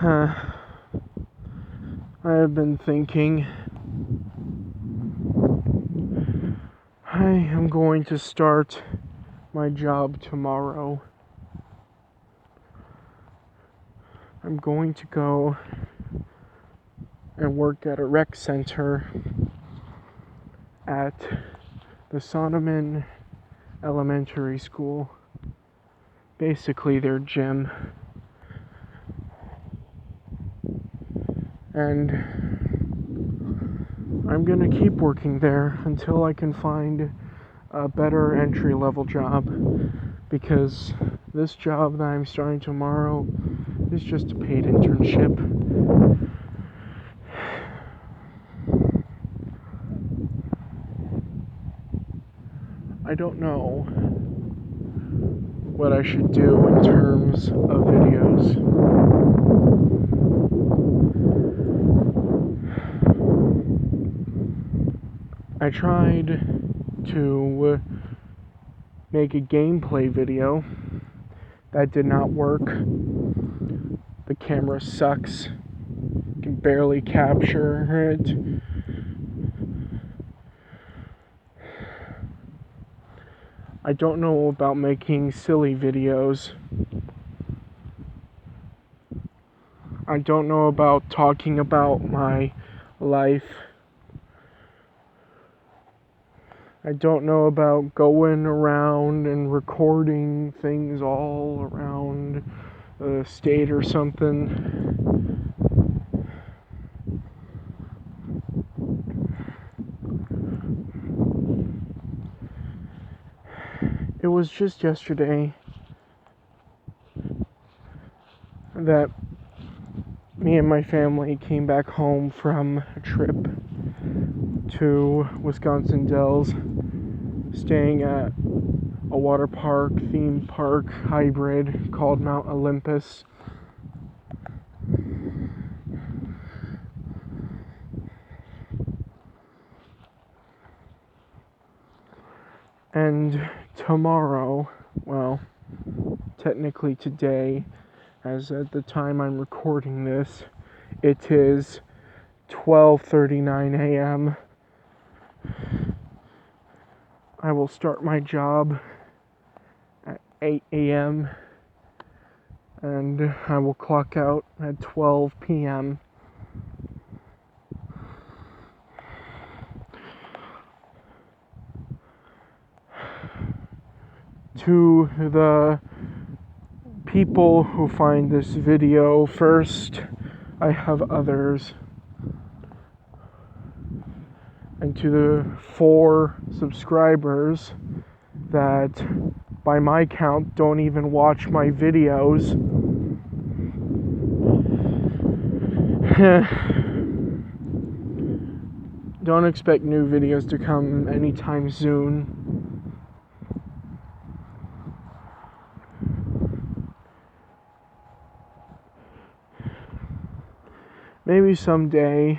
I have been thinking I am going to start my job tomorrow. I'm going to go and work at a rec center at the Sonneman Elementary School. Basically their gym. And I'm gonna keep working there until I can find a better entry-level job, because this job that I'm starting tomorrow is just a paid internship. I don't know what I should do in terms of videos. I tried to make a gameplay video. That did not work. The camera sucks. You can barely capture it. I don't know about making silly videos. I don't know about talking about my life. I don't know about going around and recording things all around the state or something. It was just yesterday that me and my family came back home from a trip to Wisconsin Dells, staying at a water park, theme park hybrid called Mount Olympus. And tomorrow, well, technically today, as at the time I'm recording this, it is 12:39 a.m. I will start my job at 8 a.m. and I will clock out at 12 p.m. To the people who find this video first, I have others. And to the 4 subscribers that, by my count, don't even watch my videos, don't expect new videos to come anytime soon. Maybe someday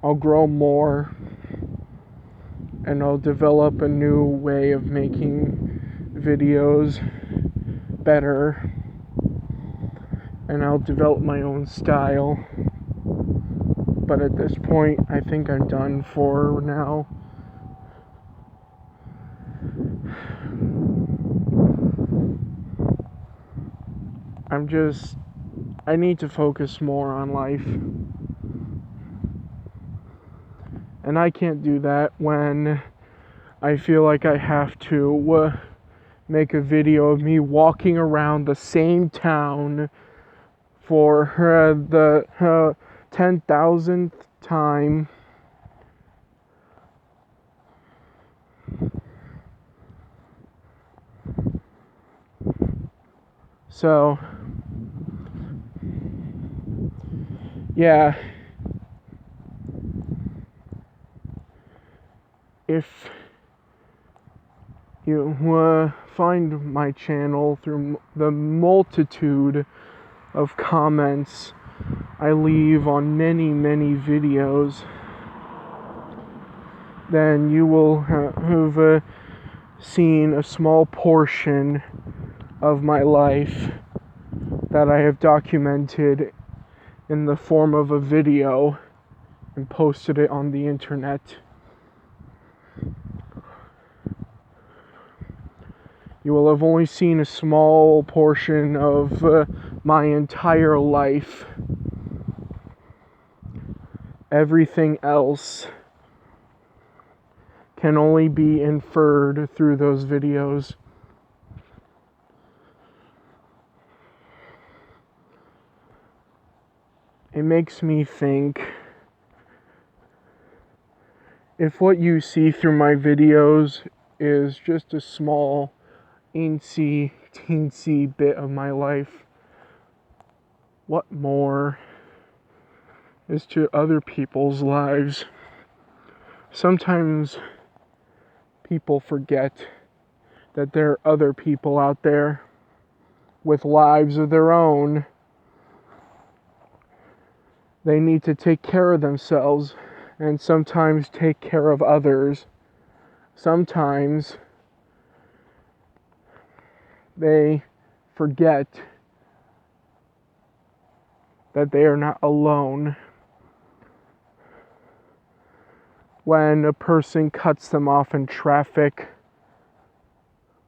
I'll grow more and I'll develop a new way of making videos better, and I'll develop my own style. But at this point, I think I'm done for now. I need to focus more on life. And I can't do that when I feel like I have to make a video of me walking around the same town for the 10,000th time. So, yeah. If you find my channel through the multitude of comments I leave on many videos, then you will have seen a small portion of my life that I have documented in the form of a video and posted it on the internet. You will have only seen a small portion of my entire life. Everything else can only be inferred through those videos. It makes me think, if what you see through my videos is just a small, teensy bit of my life, what more is to other people's lives? Sometimes people forget that there are other people out there with lives of their own. They need to take care of themselves and sometimes take care of others. Sometimes they forget that they are not alone. When a person cuts them off in traffic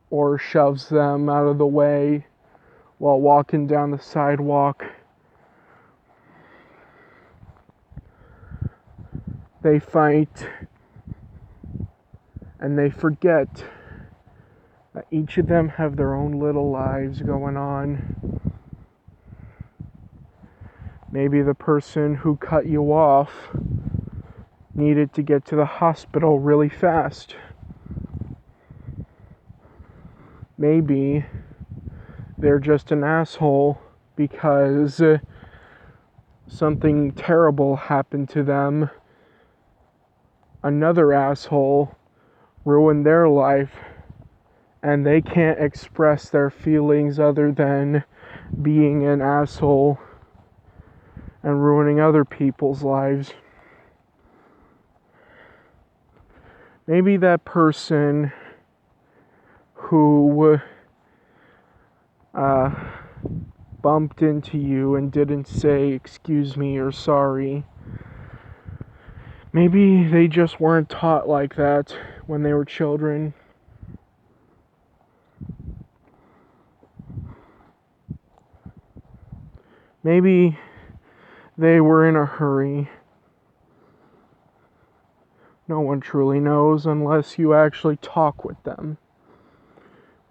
or shoves them out of the way while walking down the sidewalk, they fight and they forget that each of them have their own little lives going on. Maybe the person who cut you off needed to get to the hospital really fast. Maybe they're just an asshole because something terrible happened to them. Another asshole ruined their life, and they can't express their feelings other than being an asshole and ruining other people's lives. Maybe that person who bumped into you and didn't say excuse me or sorry, maybe they just weren't taught like that when they were children. Maybe they were in a hurry. No one truly knows unless you actually talk with them.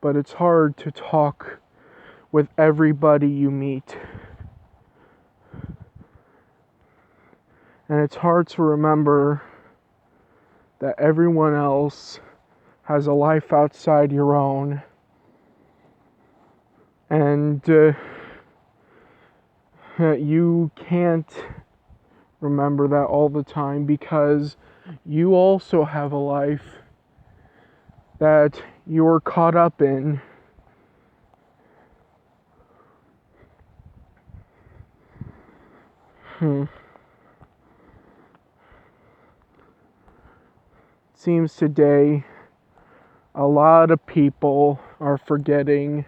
But it's hard to talk with everybody you meet. And it's hard to remember that everyone else has a life outside your own. And you can't remember that all the time because you also have a life that you're caught up in. It seems today a lot of people are forgetting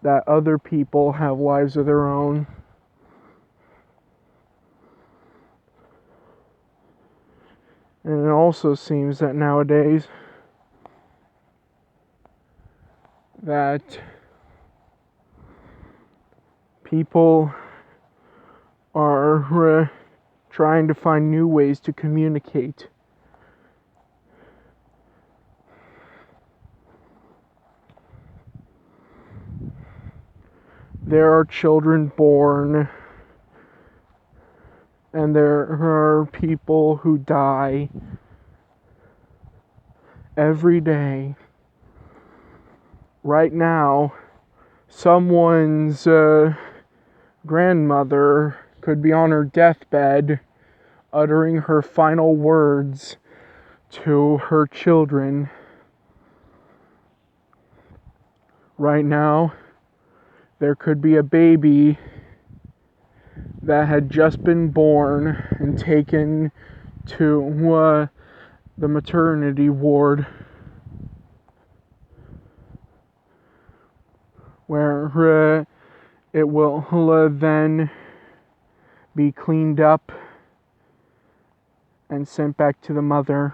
that other people have lives of their own. And it also seems that nowadays that people are trying to find new ways to communicate. There are children born, and there are people who die every day. Right now, someone's grandmother could be on her deathbed uttering her final words to her children. Right now, there could be a baby that had just been born and taken to the maternity ward where It will then be cleaned up and sent back to the mother.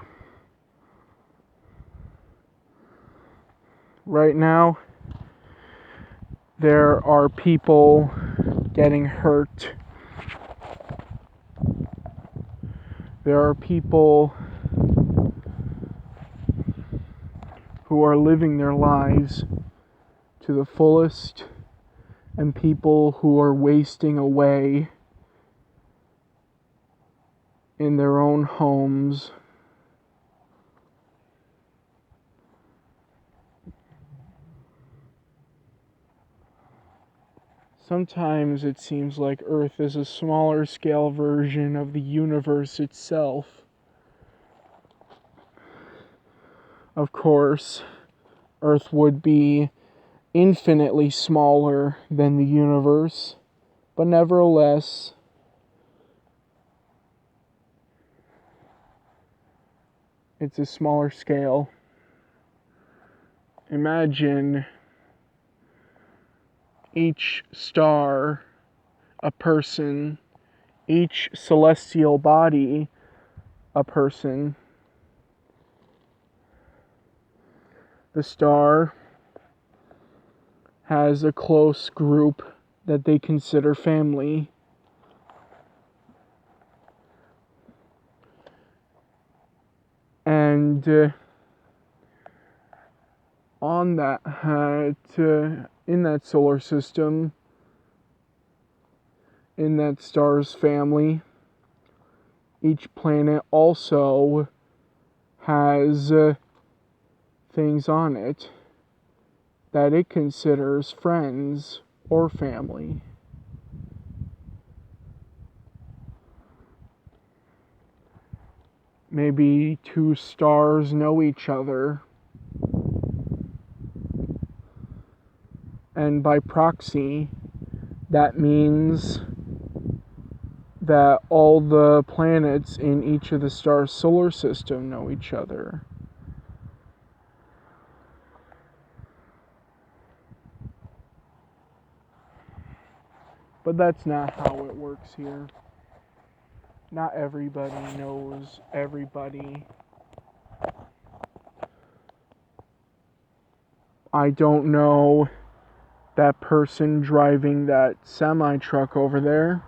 Right now, there are people getting hurt. There are people who are living their lives to the fullest, and people who are wasting away in their own homes. Sometimes it seems like Earth is a smaller scale version of the universe itself. Of course, Earth would be infinitely smaller than the universe, but nevertheless, it's a smaller scale. Imagine each star a person, each celestial body a person. The star has a close group that they consider family. And on that in that solar system, in that star's family, each planet also has things on it that it considers friends or family. Maybe two stars know each other, and by proxy, that means that all the planets in each of the stars' solar system know each other. But that's not how it works here. Not everybody knows everybody. I don't know that person driving that semi-truck over there.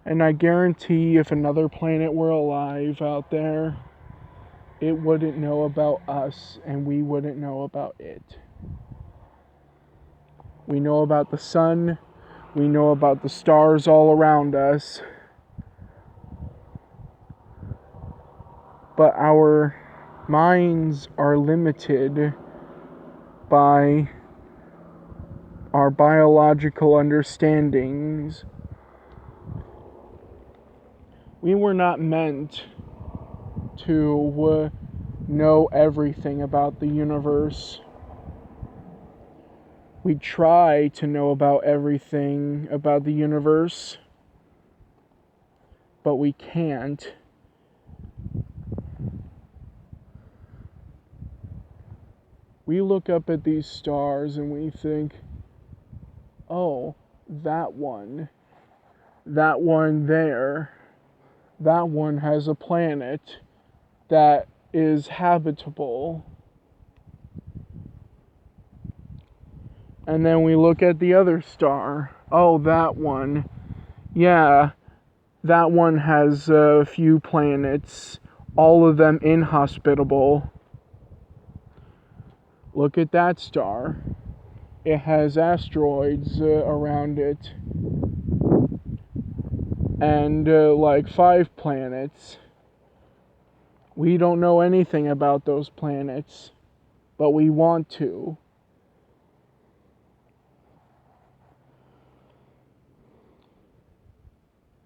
And I guarantee if another planet were alive out there, it wouldn't know about us and we wouldn't know about it. We know about the sun, we know about the stars all around us, but our minds are limited by our biological understandings. We were not meant to know everything about the universe. We try to know about everything about the universe, but we can't. We look up at these stars and we think, oh, that one there, that one has a planet that is habitable. And then we look at the other star. Oh, that one. Yeah, that one has a few planets, all of them inhospitable. Look at that star. It has asteroids around it. And like 5 planets. We don't know anything about those planets, but we want to.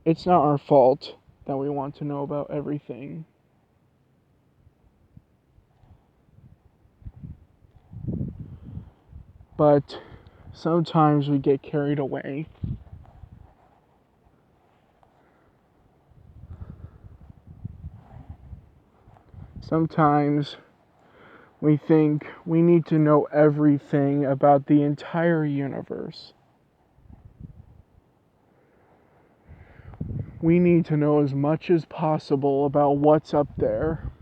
It's not our fault that we want to know about everything. But sometimes we get carried away. Sometimes We think we need to know everything about the entire universe. We need to know as much as possible about what's up there.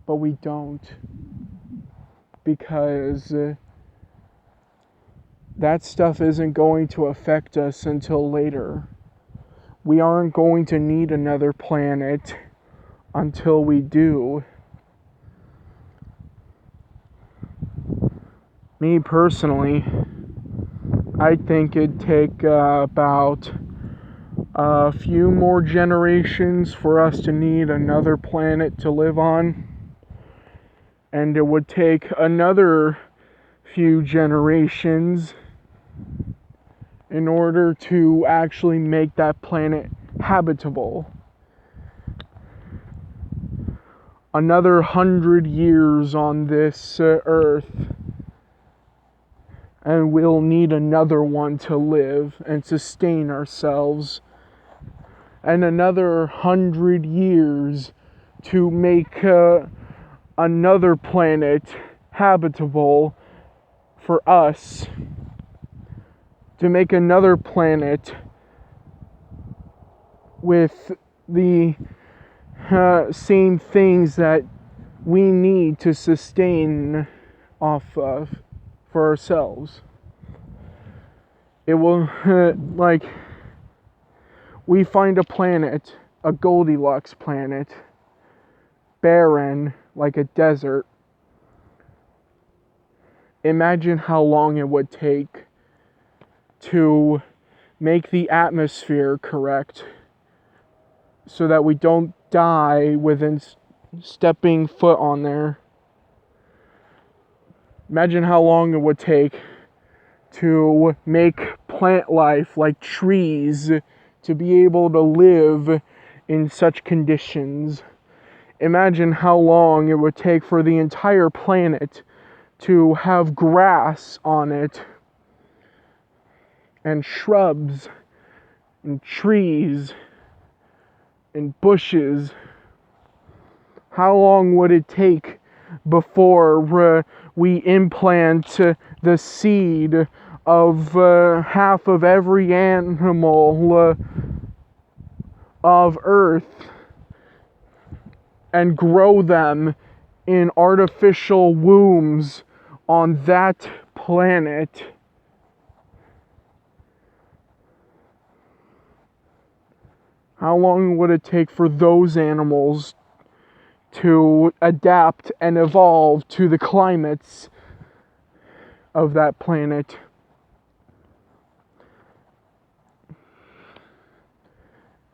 But we don't. Because that stuff isn't going to affect us until later. We aren't going to need another planet until we do. Me personally, I think it'd take about a few more generations for us to need another planet to live on. And it would take another few generations in order to actually make that planet habitable. Another 100 years on this earth, and we'll need another one to live and sustain ourselves. And another 100 years to make another planet habitable for us. To make another planet with the same things that we need to sustain off of for ourselves. It will, we find a planet, a Goldilocks planet, barren, like a desert. Imagine how long it would take to make the atmosphere correct so that we don't die within stepping foot on there. Imagine how long it would take to make plant life like trees to be able to live in such conditions. Imagine how long it would take for the entire planet to have grass on it, and shrubs, and trees, and bushes. How long would it take before we implant the seed of half of every animal of Earth and grow them in artificial wombs on that planet? How long would it take for those animals to adapt and evolve to the climates of that planet?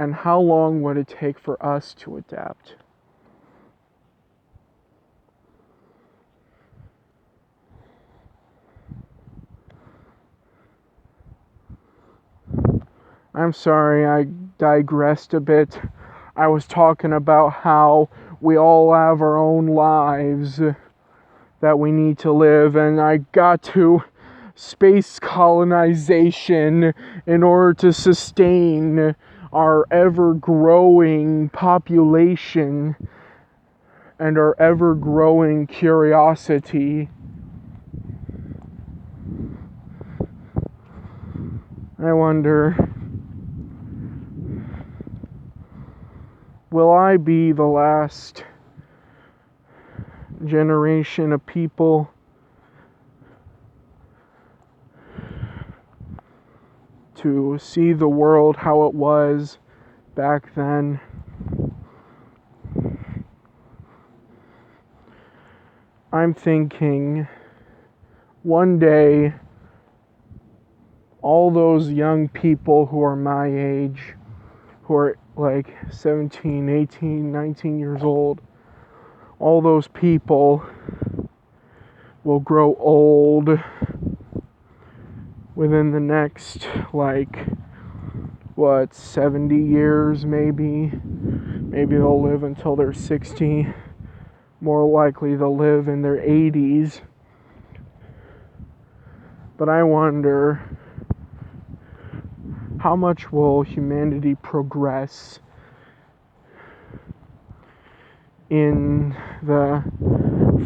And how long would it take for us to adapt? I'm sorry, I digressed a bit. I was talking about how we all have our own lives that we need to live, and I got to space colonization in order to sustain our ever-growing population and our ever-growing curiosity. I wonder, will I be the last generation of people to see the world how it was back then? I'm thinking one day all those young people who are my age, who are like 17, 18, 19 years old, all those people will grow old within the next 70 years maybe. Maybe they'll live until they're 60. More likely they'll live in their 80s. But I wonder, how much will humanity progress in the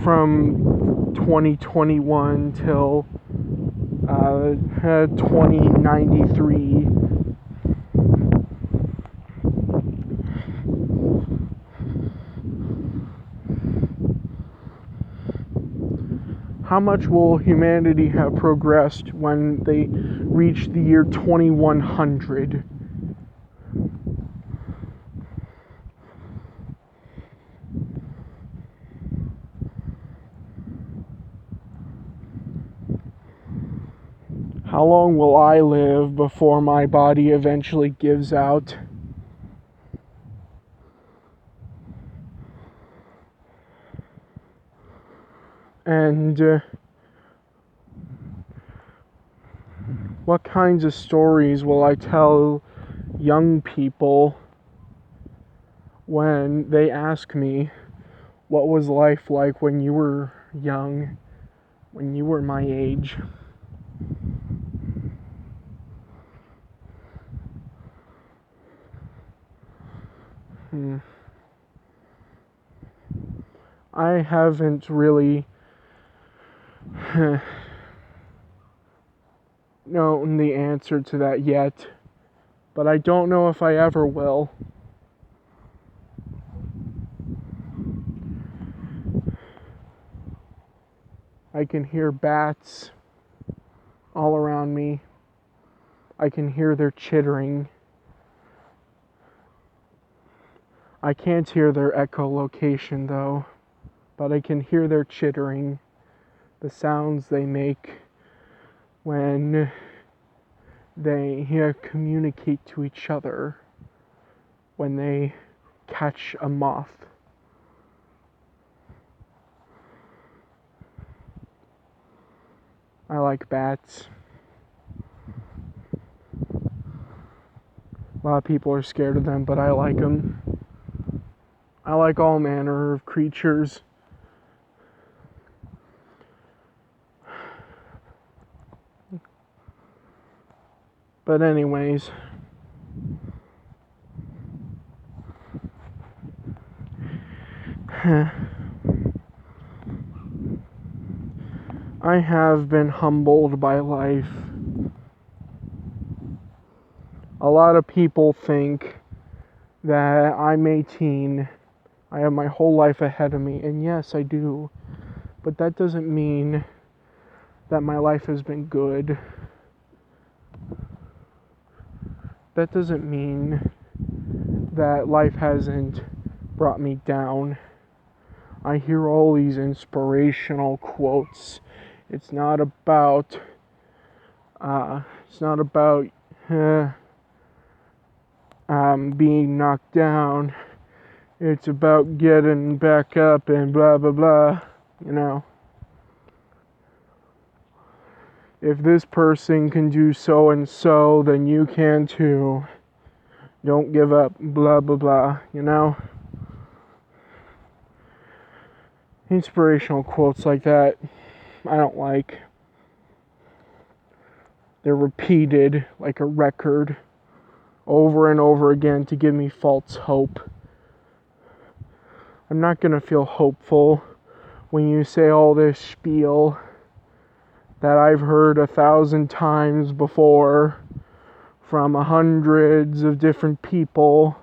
from 2021 till 2093. How much will humanity have progressed when they reach the year 2100? How long will I live before my body eventually gives out? And what kinds of stories will I tell young people when they ask me, what was life like when you were young, when you were my age? I haven't really known the answer to that yet, but I don't know if I ever will. I can hear bats all around me. I can hear their chittering. I can't hear their echolocation though, but I can hear their chittering, the sounds they make when they communicate to each other, when they catch a moth. I like bats. A lot of people are scared of them, but I like them. I like all manner of creatures. But anyways, I have been humbled by life. A lot of people think that I'm 18, I have my whole life ahead of me, and yes, I do. But that doesn't mean that my life has been good. That doesn't mean that life hasn't brought me down. I hear all these inspirational quotes. It's not about being knocked down. It's about getting back up and blah blah blah, you know. If this person can do so and so, then you can too. Don't give up, blah blah blah, you know. Inspirational quotes like that, I don't like. They're repeated like a record over and over again to give me false hope. I'm not gonna feel hopeful when you say all this spiel that I've heard 1,000 times before from hundreds of different people.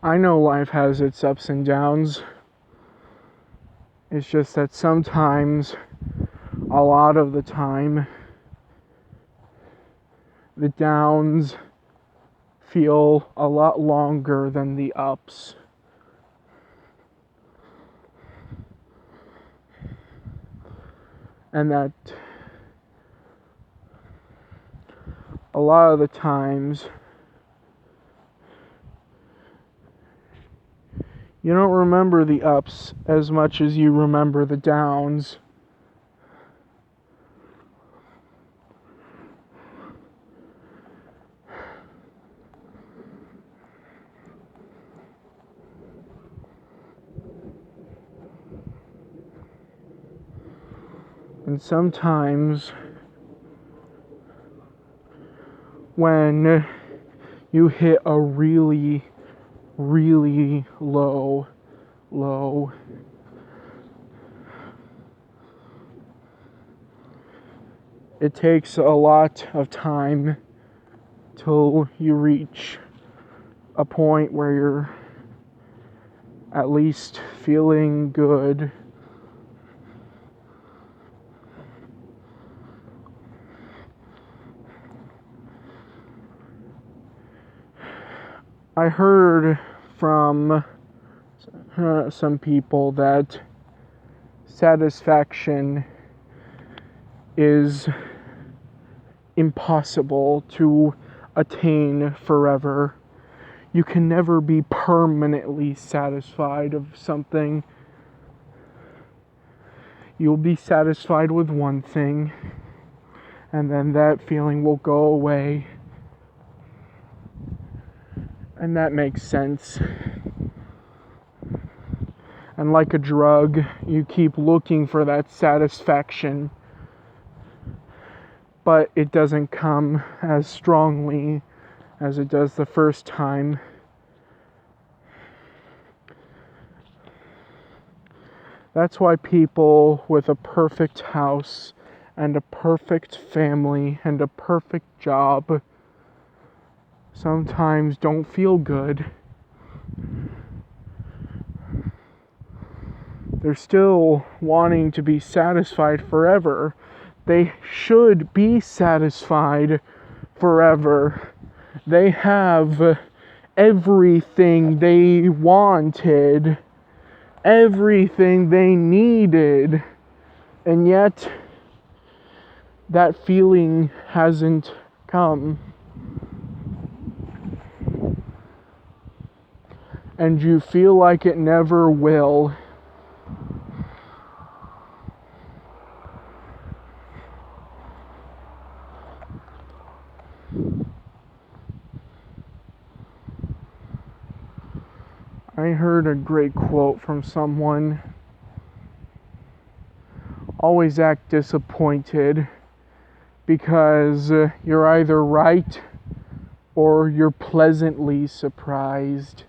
I know life has its ups and downs. It's just that sometimes, a lot of the time, the downs feel a lot longer than the ups. And that a lot of the times you don't remember the ups as much as you remember the downs. And sometimes when you hit a really, really low. It takes a lot of time till you reach a point where you're at least feeling good. I heard from some people that satisfaction is impossible to attain forever. You can never be permanently satisfied of something. You'll be satisfied with one thing, and then that feeling will go away. And that makes sense. And like a drug, you keep looking for that satisfaction, but it doesn't come as strongly as it does the first time. That's why people with a perfect house and a perfect family and a perfect job sometimes don't feel good. They're still wanting to be satisfied forever. They should be satisfied forever. They have everything they wanted, everything they needed, and yet that feeling hasn't come. And you feel like it never will. I heard a great quote from someone. Always act disappointed because you're either right or you're pleasantly surprised.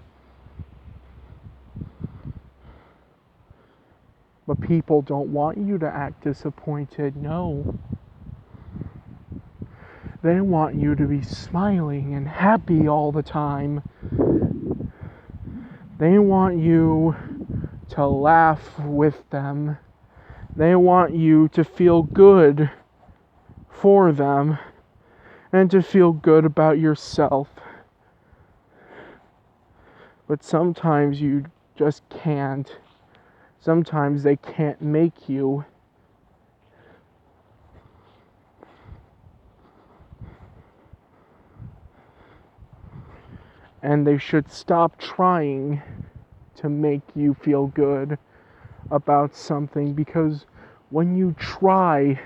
But people don't want you to act disappointed, no. They want you to be smiling and happy all the time. They want you to laugh with them. They want you to feel good for them and to feel good about yourself. But sometimes you just can't. Sometimes they can't make you. And they should stop trying to make you feel good about something, because when you try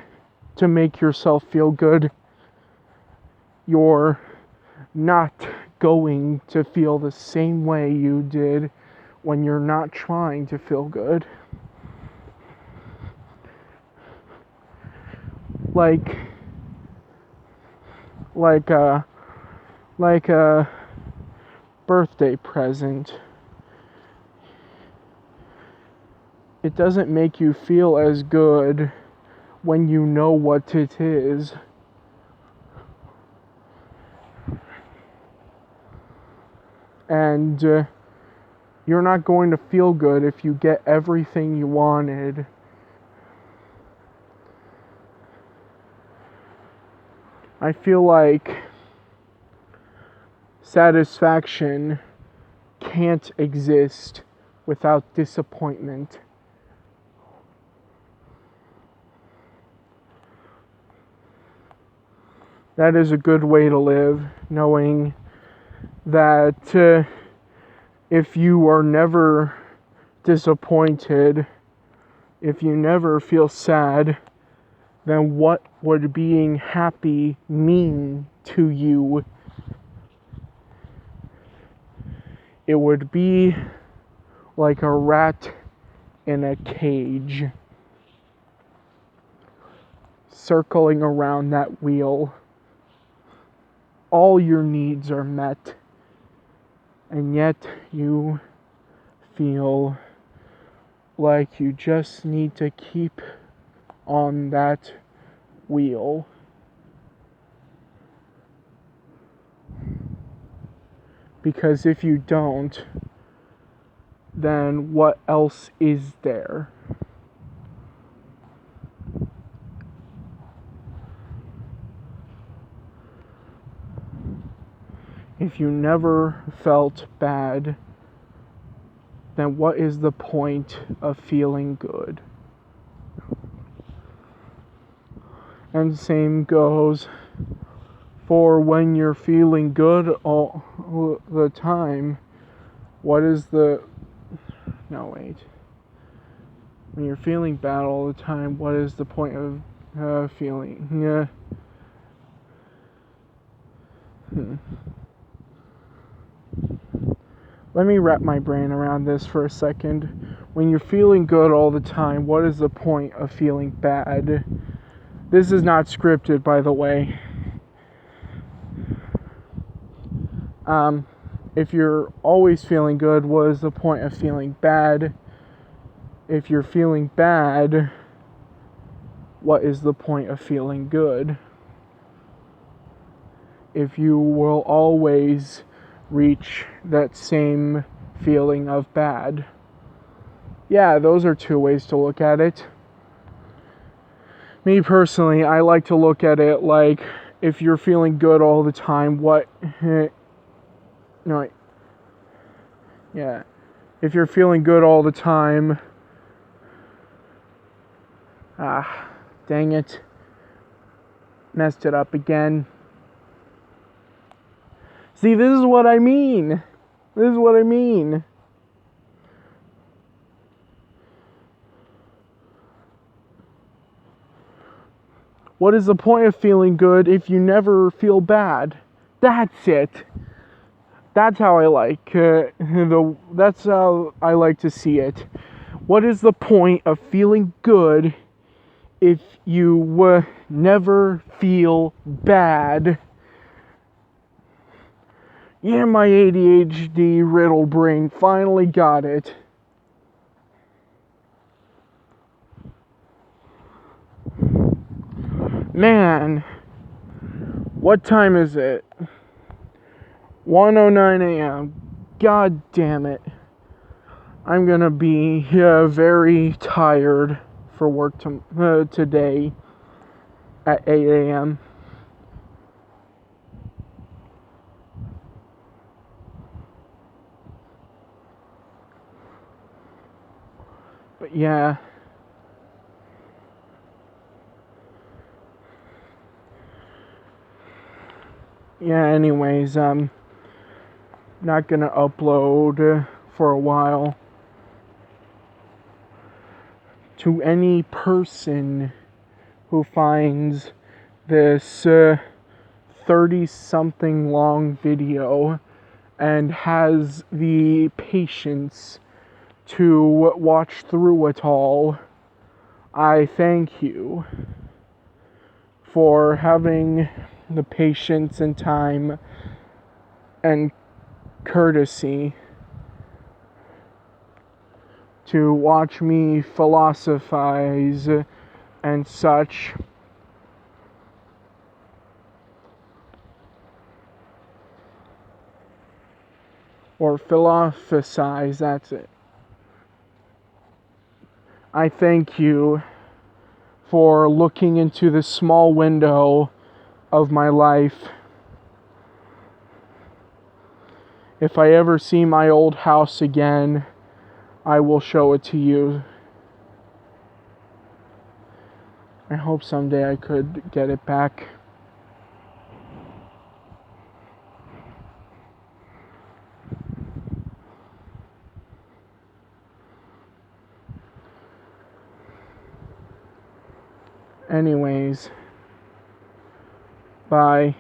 to make yourself feel good, you're not going to feel the same way you did when you're not trying to feel good. Like a birthday present. It doesn't make you feel as good when you know what it is. And you're not going to feel good if you get everything you wanted. I feel like satisfaction can't exist without disappointment. That is a good way to live, knowing that if you are never disappointed, if you never feel sad, then what would being happy mean to you? It would be like a rat in a cage, circling around that wheel. all your needs are met, and yet you feel like you just need to keep on that wheel. Because if you don't, then what else is there? If you never felt bad, then what is the point of feeling good? And same goes for when you're feeling good all the time. What is the... No, wait. When you're feeling bad all the time, what is the point of feeling? Let me wrap my brain around this for a second. When you're feeling good all the time, what is the point of feeling bad? This is not scripted, by the way. If you're always feeling good, what is the point of feeling bad? If you're feeling bad, what is the point of feeling good? If you will always reach that same feeling of bad. Yeah, those are two ways to look at it. Me personally, I like to look at it like, if you're feeling good all the time, if you're feeling good all the time, dang it, messed it up again. See, this is what I mean. What is the point of feeling good if you never feel bad? That's it. That's how I like that's how I like to see it. What is the point of feeling good if you never feel bad? Yeah, my ADHD riddle brain finally got it. Man, what time is it? 1:09 a.m. God damn it. I'm gonna be very tired for work today at 8 a.m. But yeah. Anyways, not gonna upload for a while. To any person who finds this 30-something long video and has the patience to watch through it all, I thank you for having the patience and time and courtesy to watch me philosophize and such. Or philosophize, that's it. I thank you for looking into this small window of my life. If I ever see my old house again, I will show it to you. I hope someday I could get it back. Anyways, bye.